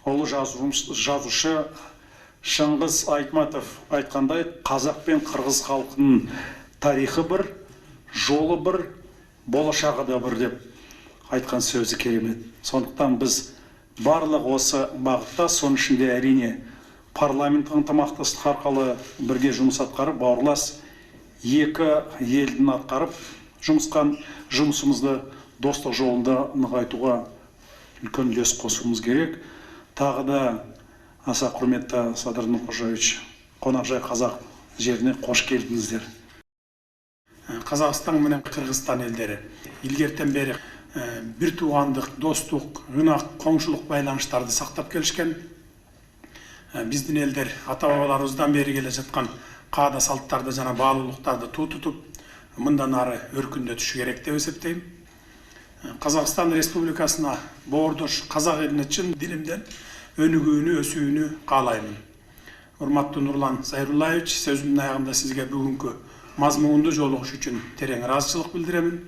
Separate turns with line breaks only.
Ұлы жазушы Шыңғыс Айтматов айтқандай, қазақ пен қырғыз халқының тарихы бір, жолы бір, болашағы да бір деп айтқан сөзі керемет. Сондықтан біз барлық осы бағытта, соның ішінде әрине парламенттік ынтымақтастық арқылы бірге жұмыс атқарып, бауырлас екі елдің атқарып жұмысымызды достық жолында нығайтуға үлкен үлес қосуымыз керек. Тағы да аса құрметті Садыр Нұрқожаевич, қонақжай қазақ жеріне қош келдіңіздер.
Қазақстан менен Қырғызстан елдері илгертен бері бір туғандық, достық, ынақ, коңшылық байланыштарды сақтап келишкен. Биздин елдер ата-бабаларыбыздан бери келе жатқан қағида салттарды жана баалуулуктарды тутутуп, мындан ары өркүндөтүшү керек деп эсептейм. Қазақстан Республикасына боордош қазақ елине чын дилимден өнүгүүнү, өсүүнү каалаймын. Урматтуу Нурлан Зайруллаевич, сөзүмдүн аягында сизге бүгүнкү мазмундуу жолугуш үчүн терең ыраазычылык билдиремин.